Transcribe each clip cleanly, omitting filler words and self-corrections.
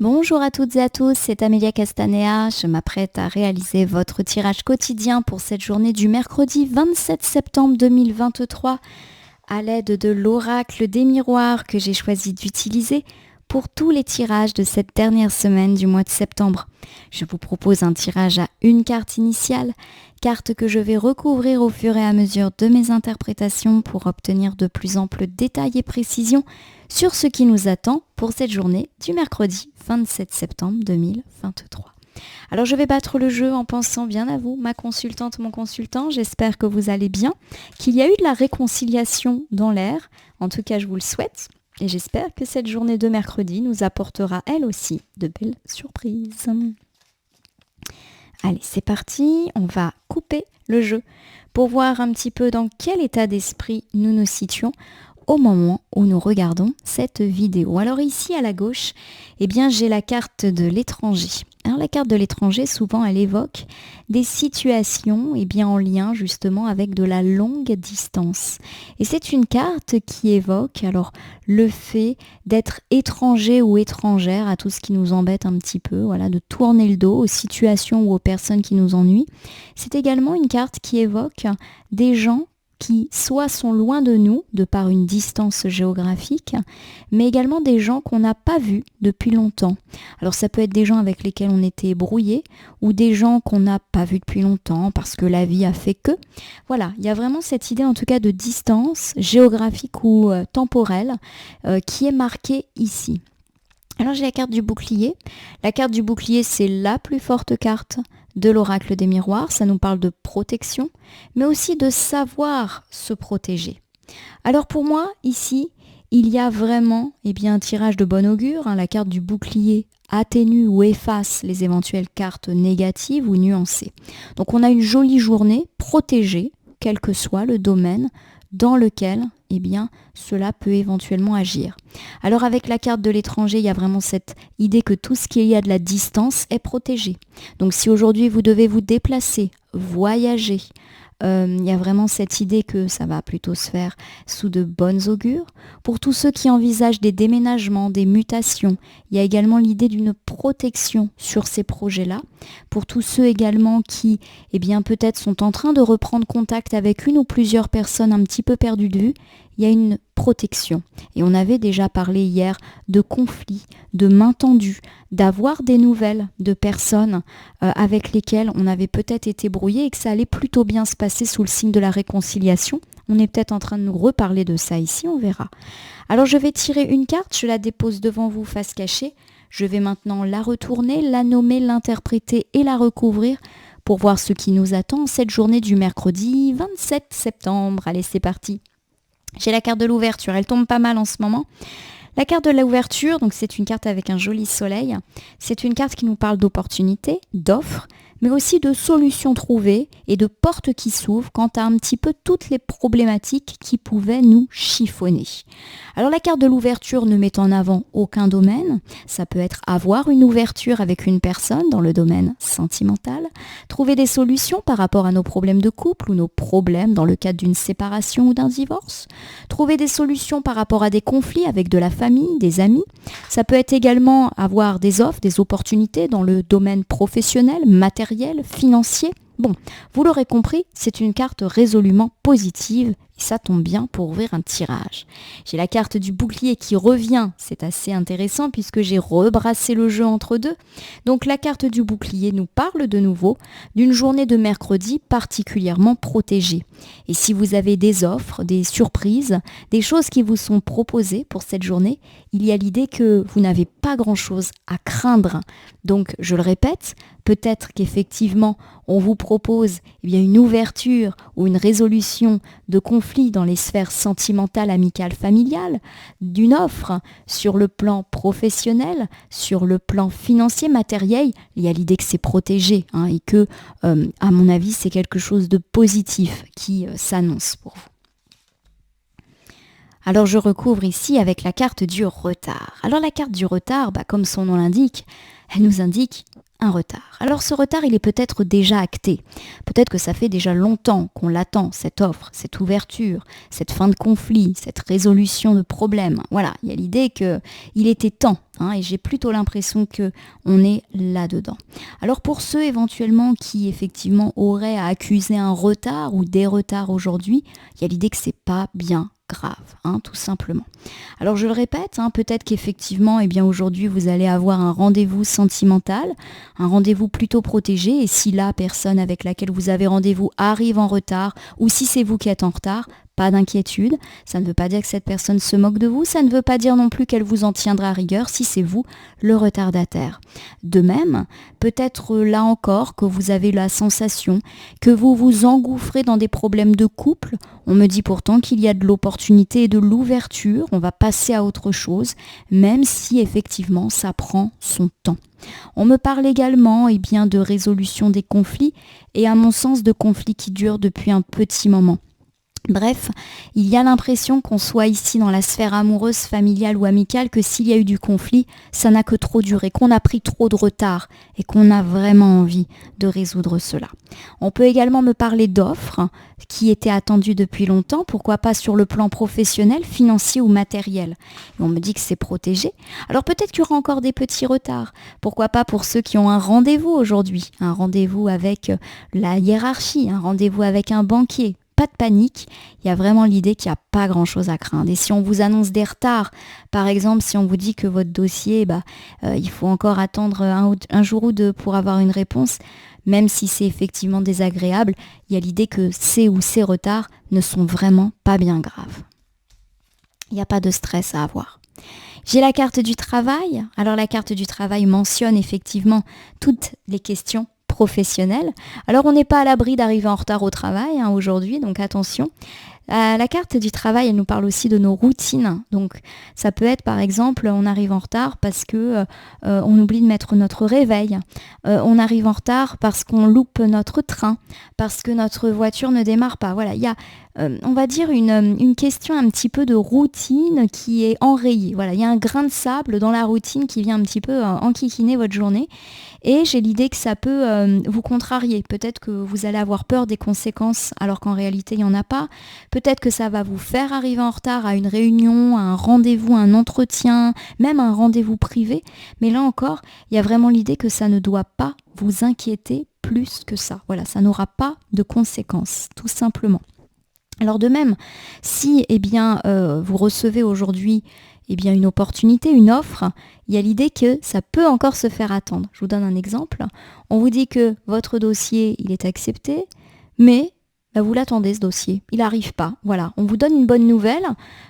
Bonjour à toutes et à tous, c'est Amélia Castanea. Je m'apprête à réaliser votre tirage quotidien pour cette journée du mercredi 27 septembre 2023 à l'aide de l'oracle des miroirs que j'ai choisi d'utiliser pour tous les tirages de cette dernière semaine du mois de septembre. Je vous propose un tirage à une carte initiale, carte que je vais recouvrir au fur et à mesure de mes interprétations pour obtenir de plus amples détails et précisions sur ce qui nous attend pour cette journée du mercredi 27 septembre 2023. Alors je vais battre le jeu en pensant bien à vous, ma consultante, mon consultant. J'espère que vous allez bien, qu'il y a eu de la réconciliation dans l'air. En tout cas, je vous le souhaite. Et j'espère que cette journée de mercredi nous apportera elle aussi de belles surprises. Allez, c'est parti, on va couper le jeu pour voir un petit peu dans quel état d'esprit nous nous situons au moment où nous regardons cette vidéo. Alors ici à la gauche, j'ai la carte de l'étranger. Alors la carte de l'étranger, souvent elle évoque des situations en lien justement avec de la longue distance. Et c'est une carte qui évoque alors le fait d'être étranger ou étrangère à tout ce qui nous embête un petit peu, de tourner le dos aux situations ou aux personnes qui nous ennuient. C'est également une carte qui évoque des gens qui soit sont loin de nous, de par une distance géographique, mais également des gens qu'on n'a pas vus depuis longtemps. Alors ça peut être des gens avec lesquels on était brouillés, ou des gens qu'on n'a pas vus depuis longtemps parce que la vie a fait que. Voilà, il y a vraiment cette idée en tout cas de distance géographique ou temporelle qui est marquée ici. Alors j'ai la carte du bouclier. La carte du bouclier, c'est la plus forte carte de l'oracle des miroirs. Ça nous parle de protection, mais aussi de savoir se protéger. Alors pour moi, ici, il y a vraiment un tirage de bon augure. La carte du bouclier atténue ou efface les éventuelles cartes négatives ou nuancées. Donc on a une jolie journée protégée, quel que soit le domaine dans lequel cela peut éventuellement agir. Alors avec la carte de l'étranger, il y a vraiment cette idée que tout ce qui est à de la distance est protégé. Donc si aujourd'hui vous devez vous déplacer, voyager, il y a vraiment cette idée que ça va plutôt se faire sous de bonnes augures. Pour tous ceux qui envisagent des déménagements, des mutations, il y a également l'idée d'une protection sur ces projets-là. Pour tous ceux également qui, peut-être sont en train de reprendre contact avec une ou plusieurs personnes un petit peu perdues de vue, il y a une protection. Et on avait déjà parlé hier de conflits, de mains tendues, d'avoir des nouvelles de personnes avec lesquelles on avait peut-être été brouillé et que ça allait plutôt bien se passer sous le signe de la réconciliation. On est peut-être en train de nous reparler de ça ici, on verra. Alors je vais tirer une carte, je la dépose devant vous face cachée. Je vais maintenant la retourner, la nommer, l'interpréter et la recouvrir pour voir ce qui nous attend cette journée du mercredi 27 septembre. Allez, c'est parti. J'ai la carte de l'ouverture, elle tombe pas mal en ce moment. La carte de l'ouverture, donc c'est une carte avec un joli soleil. C'est une carte qui nous parle d'opportunités, d'offres, mais aussi de solutions trouvées et de portes qui s'ouvrent quant à un petit peu toutes les problématiques qui pouvaient nous chiffonner. Alors la carte de l'ouverture ne met en avant aucun domaine. Ça peut être avoir une ouverture avec une personne dans le domaine sentimental, trouver des solutions par rapport à nos problèmes de couple ou nos problèmes dans le cadre d'une séparation ou d'un divorce, trouver des solutions par rapport à des conflits avec de la famille, des amis. Ça peut être également avoir des offres, des opportunités dans le domaine professionnel, matériel, financier. Bon, vous l'aurez compris, c'est une carte résolument positive et ça tombe bien pour ouvrir un tirage. J'ai la carte du bouclier qui revient, c'est assez intéressant puisque j'ai rebrassé le jeu entre deux. Donc la carte du bouclier nous parle de nouveau d'une journée de mercredi particulièrement protégée. Et si vous avez des offres, des surprises, des choses qui vous sont proposées pour cette journée, il y a l'idée que vous n'avez pas grand-chose à craindre. Donc je le répète, peut-être qu'effectivement on vous propose une ouverture ou une résolution de conflits dans les sphères sentimentales, amicales, familiales, d'une offre sur le plan professionnel, sur le plan financier, matériel. Il y a l'idée que c'est protégé et que, à mon avis, c'est quelque chose de positif qui s'annonce pour vous. Alors je recouvre ici avec la carte du retard. Alors la carte du retard, comme son nom l'indique, elle nous indique un retard. Alors ce retard, il est peut-être déjà acté. Peut-être que ça fait déjà longtemps qu'on l'attend, cette offre, cette ouverture, cette fin de conflit, cette résolution de problème. Voilà, il y a l'idée qu'il était temps, et j'ai plutôt l'impression qu'on est là-dedans. Alors pour ceux éventuellement qui effectivement auraient à accuser un retard ou des retards aujourd'hui, il y a l'idée que c'est pas bien grave, tout simplement. Alors je le répète, peut-être qu'effectivement, aujourd'hui vous allez avoir un rendez-vous sentimental, un rendez-vous plutôt protégé, et si la personne avec laquelle vous avez rendez-vous arrive en retard, ou si c'est vous qui êtes en retard, pas d'inquiétude, ça ne veut pas dire que cette personne se moque de vous, ça ne veut pas dire non plus qu'elle vous en tiendra rigueur si c'est vous le retardataire. De même, peut-être là encore que vous avez la sensation que vous vous engouffrez dans des problèmes de couple. On me dit pourtant qu'il y a de l'opportunité et de l'ouverture, on va passer à autre chose, même si effectivement ça prend son temps. On me parle également de résolution des conflits et à mon sens de conflits qui durent depuis un petit moment. Bref, il y a l'impression qu'on soit ici dans la sphère amoureuse, familiale ou amicale, que s'il y a eu du conflit, ça n'a que trop duré, qu'on a pris trop de retard et qu'on a vraiment envie de résoudre cela. On peut également me parler d'offres qui étaient attendues depuis longtemps, pourquoi pas sur le plan professionnel, financier ou matériel. Et on me dit que c'est protégé. Alors peut-être qu'il y aura encore des petits retards. Pourquoi pas pour ceux qui ont un rendez-vous aujourd'hui, un rendez-vous avec la hiérarchie, un rendez-vous avec un banquier. Pas de panique, il y a vraiment l'idée qu'il n'y a pas grand-chose à craindre. Et si on vous annonce des retards, par exemple, si on vous dit que votre dossier, il faut encore attendre un jour ou deux pour avoir une réponse, même si c'est effectivement désagréable, il y a l'idée que ces retards ne sont vraiment pas bien graves. Il n'y a pas de stress à avoir. J'ai la carte du travail. Alors la carte du travail mentionne effectivement toutes les questions professionnel. Alors on n'est pas à l'abri d'arriver en retard au travail aujourd'hui, donc attention. La carte du travail, elle nous parle aussi de nos routines. Donc ça peut être par exemple, on arrive en retard parce que on oublie de mettre notre réveil. On arrive en retard parce qu'on loupe notre train, parce que notre voiture ne démarre pas. Voilà, il y a on va dire une question un petit peu de routine qui est enrayée. Voilà, il y a un grain de sable dans la routine qui vient un petit peu enquiquiner votre journée. Et j'ai l'idée que ça peut vous contrarier. Peut-être que vous allez avoir peur des conséquences alors qu'en réalité, il n'y en a pas. Peut-être que ça va vous faire arriver en retard à une réunion, à un rendez-vous, un entretien, même un rendez-vous privé. Mais là encore, il y a vraiment l'idée que ça ne doit pas vous inquiéter plus que ça. Voilà, ça n'aura pas de conséquences, tout simplement. Alors de même, si vous recevez aujourd'hui une opportunité, une offre, il y a l'idée que ça peut encore se faire attendre. Je vous donne un exemple. On vous dit que votre dossier, il est accepté, mais vous l'attendez ce dossier, il n'arrive pas. Voilà, on vous donne une bonne nouvelle,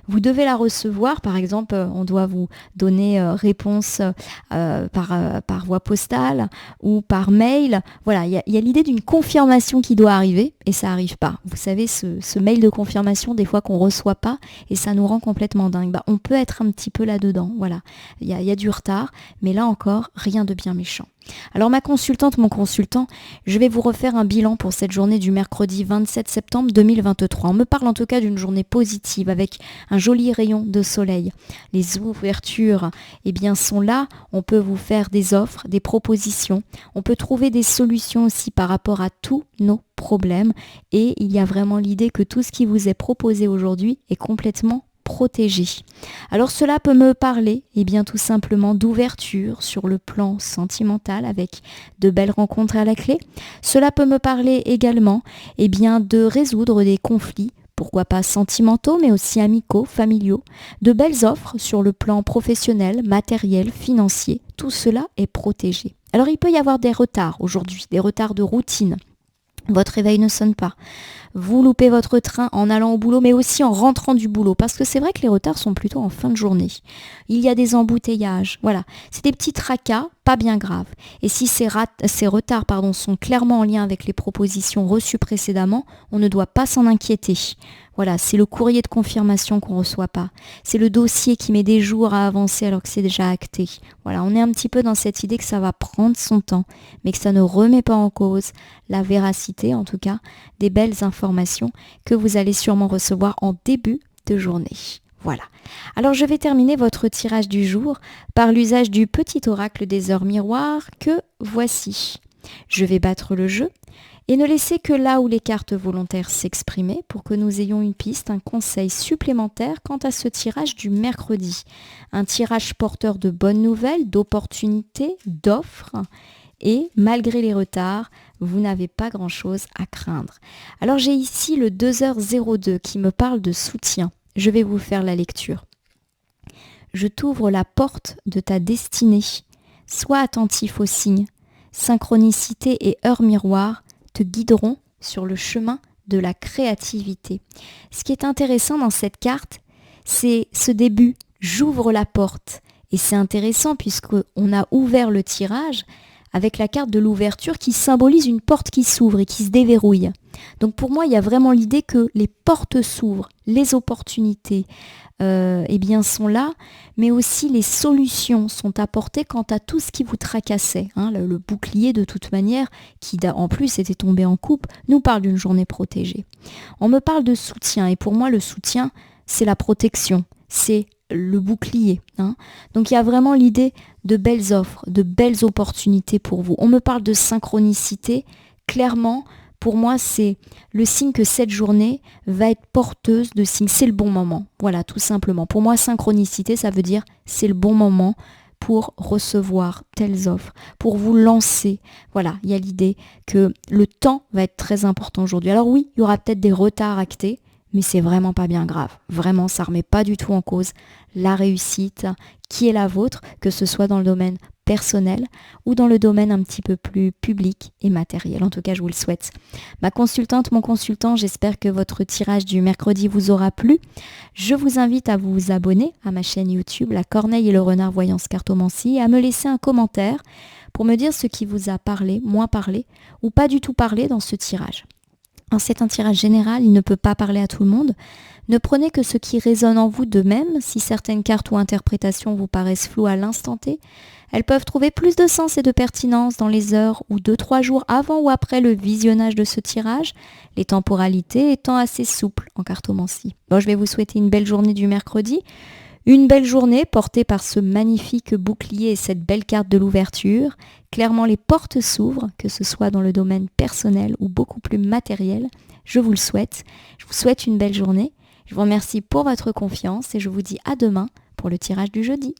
vous devez la recevoir. Par exemple, on doit vous donner réponse par voie postale ou par mail. Voilà, il y a l'idée d'une confirmation qui doit arriver et ça n'arrive pas. Vous savez, ce mail de confirmation, des fois qu'on ne reçoit pas et ça nous rend complètement dingue. On peut être un petit peu là-dedans. Voilà, il y a du retard, mais là encore, rien de bien méchant. Alors ma consultante, mon consultant, je vais vous refaire un bilan pour cette journée du mercredi 27 septembre 2023. On me parle en tout cas d'une journée positive avec un joli rayon de soleil. Les ouvertures sont là, on peut vous faire des offres, des propositions, on peut trouver des solutions aussi par rapport à tous nos problèmes et il y a vraiment l'idée que tout ce qui vous est proposé aujourd'hui est complètement protégé. Alors cela peut me parler tout simplement d'ouverture sur le plan sentimental avec de belles rencontres à la clé. Cela peut me parler également de résoudre des conflits, pourquoi pas sentimentaux mais aussi amicaux, familiaux, de belles offres sur le plan professionnel, matériel, financier. Tout cela est protégé. Alors il peut y avoir des retards aujourd'hui, des retards de routine. Votre réveil ne sonne pas. Vous loupez votre train en allant au boulot, mais aussi en rentrant du boulot. Parce que c'est vrai que les retards sont plutôt en fin de journée. Il y a des embouteillages. Voilà, c'est des petits tracas, pas bien graves. Et si ces retards sont clairement en lien avec les propositions reçues précédemment, on ne doit pas s'en inquiéter. Voilà, c'est le courrier de confirmation qu'on ne reçoit pas. C'est le dossier qui met des jours à avancer alors que c'est déjà acté. Voilà, on est un petit peu dans cette idée que ça va prendre son temps, mais que ça ne remet pas en cause la véracité, en tout cas, des belles informations que vous allez sûrement recevoir en début de journée. Voilà. Alors je vais terminer votre tirage du jour par l'usage du petit oracle des heures miroirs que voici. Je vais battre le jeu et ne laisser que là où les cartes volontaires s'exprimer pour que nous ayons une piste, un conseil supplémentaire quant à ce tirage du mercredi. Un tirage porteur de bonnes nouvelles, d'opportunités, d'offres. Et malgré les retards, vous n'avez pas grand-chose à craindre. Alors j'ai ici le 2h02 qui me parle de soutien. Je vais vous faire la lecture. Je t'ouvre la porte de ta destinée. Sois attentif aux signes. Synchronicité et heure miroir te guideront sur le chemin de la créativité. Ce qui est intéressant dans cette carte, c'est ce début. J'ouvre la porte. Et c'est intéressant puisqu'on a ouvert le tirage avec la carte de l'ouverture qui symbolise une porte qui s'ouvre et qui se déverrouille. Donc pour moi, il y a vraiment l'idée que les portes s'ouvrent, les opportunités sont là, mais aussi les solutions sont apportées quant à tout ce qui vous tracassait. Le bouclier, de toute manière, qui en plus était tombé en coupe, nous parle d'une journée protégée. On me parle de soutien, et pour moi, le soutien, c'est la protection, c'est le bouclier. Donc il y a vraiment l'idée de belles offres, de belles opportunités pour vous. On me parle de synchronicité. Clairement, pour moi, c'est le signe que cette journée va être porteuse de signes. C'est le bon moment. Voilà, tout simplement. Pour moi, synchronicité, ça veut dire c'est le bon moment pour recevoir telles offres, pour vous lancer. Voilà, il y a l'idée que le temps va être très important aujourd'hui. Alors oui, il y aura peut-être des retards actés, mais c'est vraiment pas bien grave. Vraiment, ça remet pas du tout en cause la réussite qui est la vôtre, que ce soit dans le domaine personnel ou dans le domaine un petit peu plus public et matériel. En tout cas, je vous le souhaite. Ma consultante, mon consultant, j'espère que votre tirage du mercredi vous aura plu. Je vous invite à vous abonner à ma chaîne YouTube, La Corneille et le Renard Voyance Cartomancie, et à me laisser un commentaire pour me dire ce qui vous a parlé, moins parlé ou pas du tout parlé dans ce tirage. C'est un tirage général, il ne peut pas parler à tout le monde. Ne prenez que ce qui résonne en vous de même. Si certaines cartes ou interprétations vous paraissent floues à l'instant T, elles peuvent trouver plus de sens et de pertinence dans les heures ou 2-3 jours avant ou après le visionnage de ce tirage, les temporalités étant assez souples en cartomancie. Je vais vous souhaiter une belle journée du mercredi. Une belle journée portée par ce magnifique bouclier et cette belle carte de l'ouverture. Clairement, les portes s'ouvrent, que ce soit dans le domaine personnel ou beaucoup plus matériel. Je vous le souhaite. Je vous souhaite une belle journée. Je vous remercie pour votre confiance et je vous dis à demain pour le tirage du jeudi.